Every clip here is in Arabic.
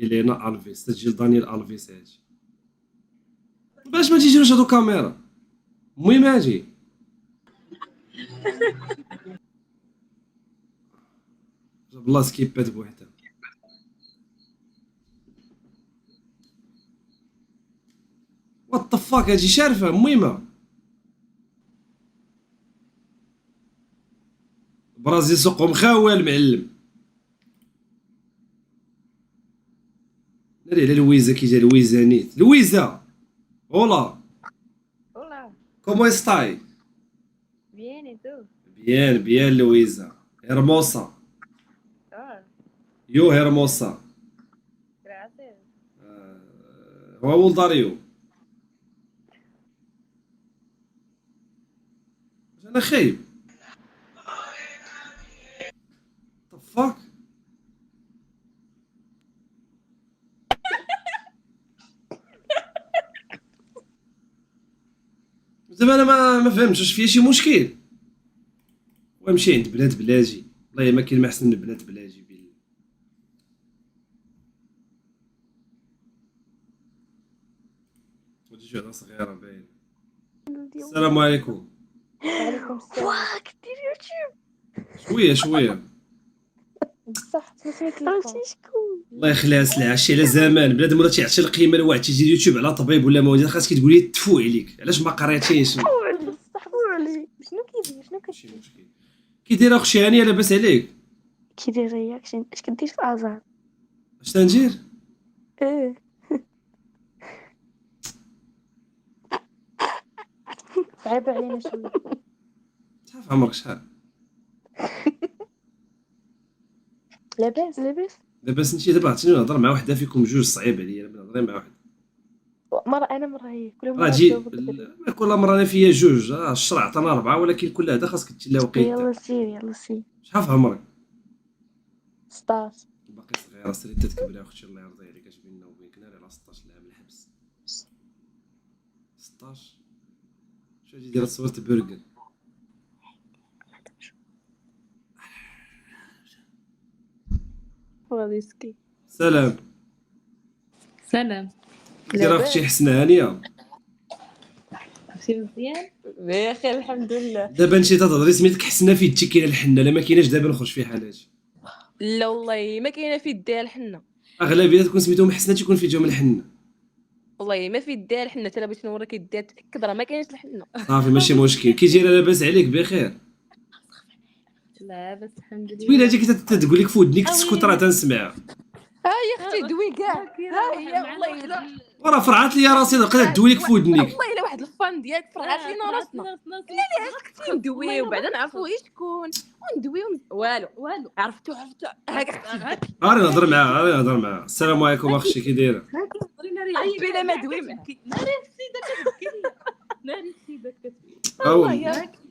إلينا ألفيس، تسجيل دانيال ألفيس هادي. باش ما تيجيوش هادو كاميرا. المهم هادي. جاب الله سكيبات بوحدها. وات ذا فاك هادي شارفة المهمة. برازيل سوقهم مخاوة المعلم. ناري على لويزا كي جا لويزا نيت. لويزا. Hola, Hola, ¿cómo estás? bien, ¿y tú? Bien, bien, Luisa. Hermosa. Ah, You hermosa. gracias. How old are you? أنا خايب. The fuck? زعما أنا ما فهمتش واش فيها شي مشكل. ونمشي عند بنات بلاجي. والله ما كاين ما أحسن من بنات بلاجي بالله. ودي شي وحدة صغيرة باين. السلام عليكم. وعليكم السلام. واه كدير يوتيوب شوية شوية. بصح سميت عرفتي لكم. شكون الله يخليها سلعة شي على زمان بنادم ولا تيعطي القيمة لواحد تيجي اليوتيوب على طبيب ولا مواليد خاصك تقول لي تفو عليك علاش ما قريتيش. بصح ولي شنو كيدير شنو ماشي كدير؟ مشكل. كي دايره اختي هانيه لاباس عليك؟ كي دايره ياك اش كدير في ازار اش تندير؟ ايه صعيب علينا شويه. تعرف عمرك شحال؟ لاباس لاباس انت دابا عرفتيني نهضر مع وحده فيكم جوج صعيب عليا انا نهضر مع واحد. مره انا مره هي كل راه مره تجي تجاوب الدري. كل مره انا فيا جوج الشرع عطانا اربعه ولكن كل هذا خاصك تجي لها وقيته. يلا سير يلا سير شحال في عمرك؟ 16 باقي صغيره سيري تتكبري اختي الله يرضي عليك اش بيننا وبينك ناري على 16 عام الحبس. 16 شو هادي دايره صورة برجر. وغادي يسكي. سلام. سلام. دايره اختي حسنه هانيه. عرفتي مزيان بخير الحمد لله. دابا انت تهضري سميتك حسنه في يدك كاينه الحنه لا ما كايناش دابا نخرج في حالاتي. لا والله ما كاينه في يديها الحنه. اغلبيه تكون سميتهم حسنه تيكون في يدهم الحنه. والله ما في يديها الحنه حتى باش نوريك يديها تاكد راه ما كاينش الحنه. صافي ماشي مشكل كي جاي لاباس عليك بخير. لا بس الحمد لله. زوينه هادي كي تقول لك في ودنيك تسكت راه تنسمعها. ها يا اختي دوي كاع ها هي والله لا وراه فرعات لي راسي بقيت تدوي لك في ودنيك. والله الا واحد الفان ديالك فرعات لينا راسنا. لا عرفتي ندويو بعدا نعرفوا غير شكون وندويو والو عرفتو هاك راني نهضر معاه السلام عليكم اختي كي دايره؟ بلا ما دوي معاك. ناري السيده كتبكي ناري السيده كتبكي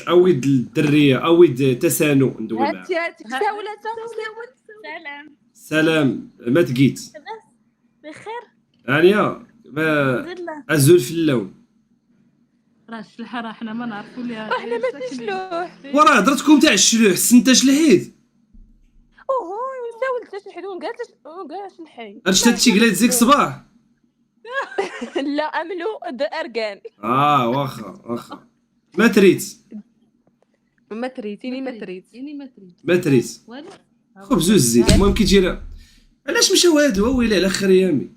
اويد الدريه اويد تسانو ندوي معاه. هاتي كساولة سلام سلام ما تقيت بخير هانيه ما الحمد لله. ازول في اللون. راه الشلحه راه حنا ما نعرفوا ليها احنا ما تشلوح وراه هضرتكم تاع الشلوح سنت شلحيت. اوه ساولت شنحلون قالت الحي هادشي هادشي قلت زيك صباح. لا املو اركان واخا ما تريت ما تريتيني ما تريت يعني ما تريت والو خبز الزيت. المهم كي تجي علاش مشاو هادو ويلي على خريامي.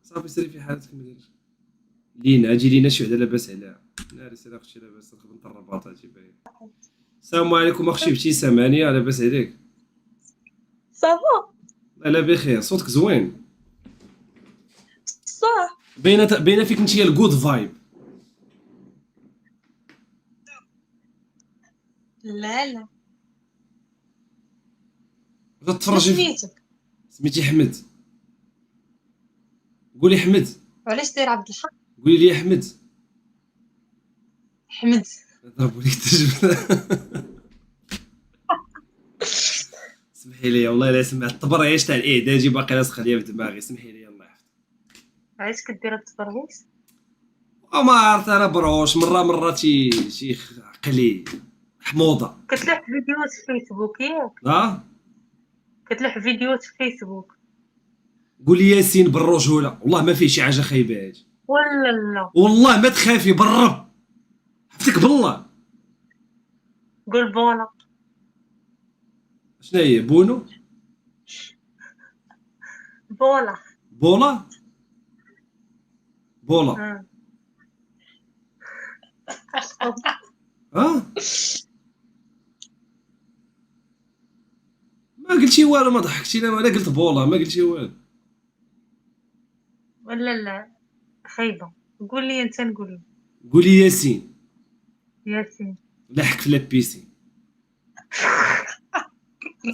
صافي سيري في حالتك ما ديرش لينا اجي لينا شي وحده لاباس عليها. ناري سير اختي لاباس نخدم الرباط اجي باين. السلام عليكم اختي ابتسام هانيه لاباس عليك؟ صافا لا بخير صوتك زوين. صح باينه فيك انت الجود فايب. لا تتفرجي سميتك سميتي حمد. قولي حمد. وعلاش داير عبد الحق قولي لي حمد. حمد ضربوا لك تجبد. سمحي لي والله لا سمعت الطبريش تاع الاعدادي باقي لاصق ليا في دماغي. سمحي لي الله يحفظك. علاش كدير التفرهيس وما عرفت انا بروش مره شي عقلي حموضه. كتلاح فيديوهات في فيسبوك ياك كتلوح فيديوهات في فيسبوك. قول لي ياسين بالرجوله، والله ما فيه شي حاجه خايبه هادي، ولا لا. والله ما تخافي بالرب، حفتك بالله. قول بولا. شنو هي بونو؟ بولا. بولا؟ بولا. آه. ها ما قلتي والو، ما ضحكتينا، انا قلت بولا ما قلتي والو. ولا لا خايبة. قول لي انت نقول لك. قولي ياسين ياسين. لاحك في لابيسي.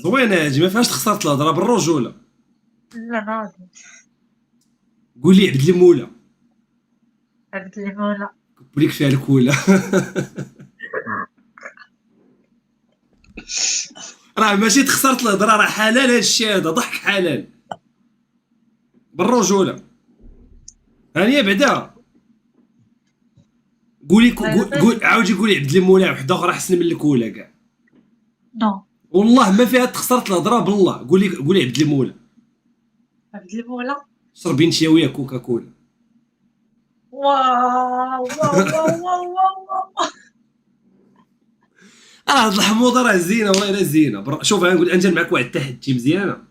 زوينه هادي ما فيهاش خسرت الهضره بالرجوله. لا ناضي. قولي عبد المولى، عبد المولى. كبريك فيها الكوله. راه ماشي تخسرت الهضره، راه حلال هاد الشيء هذا، ضحك حلال بالرجوله. هانيه بعدا قولي قول عاودي قولي عبد المولى وحده اخرى احسن من الكولا كاع. نو. والله ما فيها تخسرت الهضره بالله. قولي عبد المولى. عبد المولى. شربي انت ويا كوكا كولا. واو واو واو واو واو. هاد الحموضه راه زينه والله الا زينه شوف انا نقول انجل معك واحد التحدي مزيانه.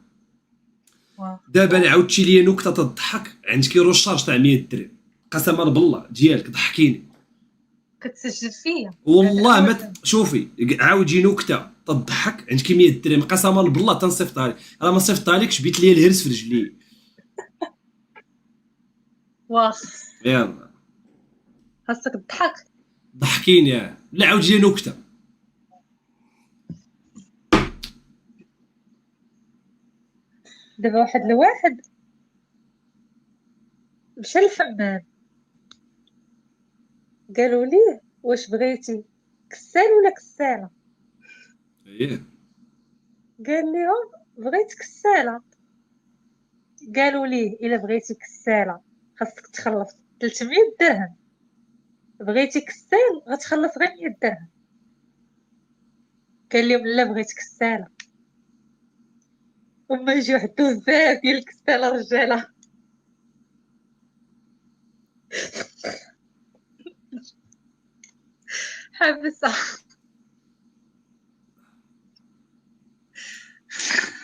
واو. دابا انا عاودتي ليا نكته تضحك، عندك كيلو الشارج تاع 100 درهم، قسما بالله ديالك ضحكيني. كتسجل فيا. والله ما شوفي عاودي نكته تضحك، عندك 100 درهم قسما بالله تنصيفطها لك، راه ما صيفطها لكش بيت ليا الهرس في رجلي. واخ. يلا خاصك تضحك. ضحكيني. لا عاودي لي نكته. دابا واحد الواحد مشى للحمام، قالوا ليه واش بغيتي كسال ولا كسالة؟ ايه قال لهم بغيت كسالة. قالوا ليه الا بغيتي كسالة خاصك تخلص 300 درهم، بغيتي كسال غتخلص غير 100 درهم. قال لهم لا بغيت كسالة. وما يجي واحد بزاف ديال الكسالة رجالة. حابسة.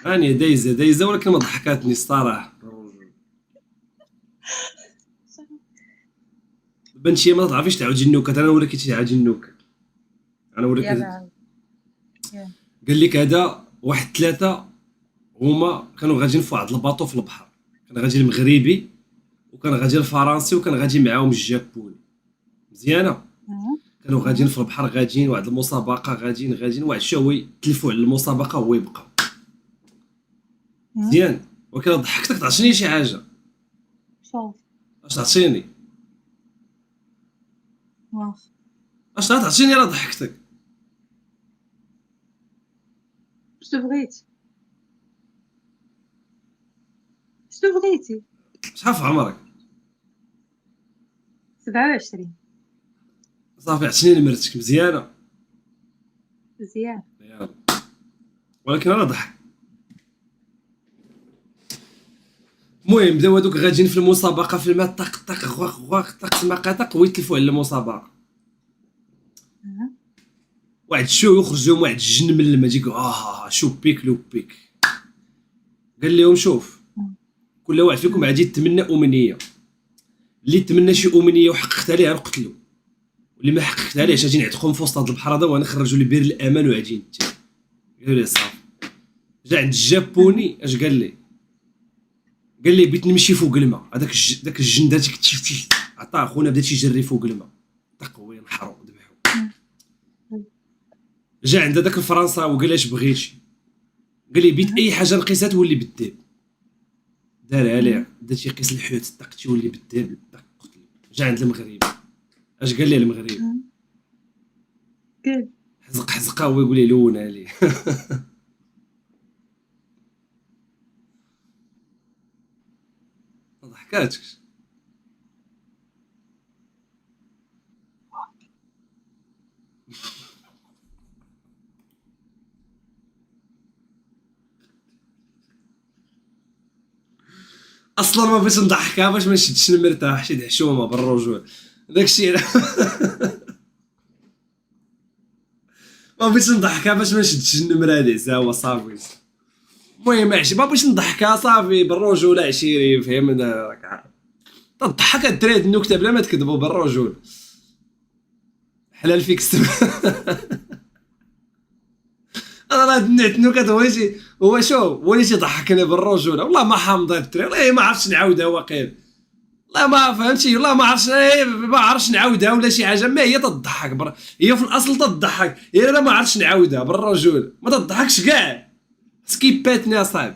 راني دايزه ولكن ما ضحكاتني الصراحه. بنتي ما تعرفيش تعاودي النكت، انا نوريك كيفاش تعاودي النكت. انا نوريك. يلا. قال لك هذا واحد ثلاثه هما كانوا غاديين في واحد الباطو في البحر، كان غادي المغربي وكان غادي الفرنسي وكان غادي معاهم الجابوني. مزيانه. كانوا غاديين في البحر، غاديين واحد المسابقه، غاديين واحد شوي تلفوا على المسابقه وهو يبقى مزيان. ولكن ضحكتك تعطيني شي حاجه. شوف. اش تعطيني؟ واخ. اش تعطيني؟ راه ضحكتك. شنو بغيتي؟ شنو بغيتي؟ شحال في عمرك؟ 27. صافي عطيني نمرتك. مزيانه. مزيان. يلا. ولكن انا ضحك. المهم بداو هذوك غاديين في المسابقه في الماء، طق طق واخ واخ طق سماقه ويتلفوا على المسابقه. واحد شو يخرج لهم واحد الجن من الماء يقول شو بيك لو بيك. قال لهم شوف، كل واحد فيكم غادي يتمنى امنيه، اللي تمنى شي امنيه وحققت عليها نقتلو، واللي ما حققت عليهش غادي نعتقهم في وسط هذا البحر هذا ونخرجوا لبير الامان وغادي نتي. قالوا لي صافي. جا عند الجابوني اش قال لي؟ قال لي بغيت نمشي فوق الماء. هذاك داك الجن داتك عطاه خونا بدا تيجري فوق الماء، تقوي نحرو ذبحو. جا عند هذاك الفرنساوي وقال اش بغيتي؟ قال لي بيت اي حاجه نقيسها تولي بالداب. دارها ليه، بدا تيقيس الحوت طق تولي بالداب طق قتل. جا عند المغربي اش قال لي المغربي؟ قال حزقه هو يقول لي لونها ليه. ما ضحكاتش. اصلا ما بغيتش نضحكها باش ما نشدش المرتاح، شي حشومه بالرجول داكشي ما بغيتش نضحكها باش ما نشدش النمره هادي سوا صافي. المهم عشي ما بغيتش نضحكها صافي بالرجوله عشيري فهمنا راك عارف. تضحك الدراري هاد النكته بلا ما تكذبوا بالرجول حلال فيك السم انا هاد النكت هو شو اللي تيضحكني بالرجوله والله ما حامضه الدراري والله ما عرفتش نعاودها واقيلا والله ما فهمتي والله ما عرفتش نعاودها ولا شي حاجه ما هي تضحك هي في الاصل تضحك هي انا ما عرفتش نعاودها بالرجوله ما تضحكش كاع سكيباتني اصاحبي.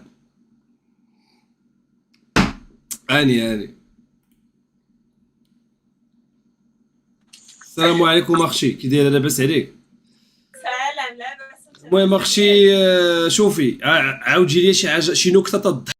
اني السلام عليكم اختي كي دايره لاباس عليك؟ سلام لاباس. المهم اختي شوفي عاودي لي شي حاجه شي نكته تضحك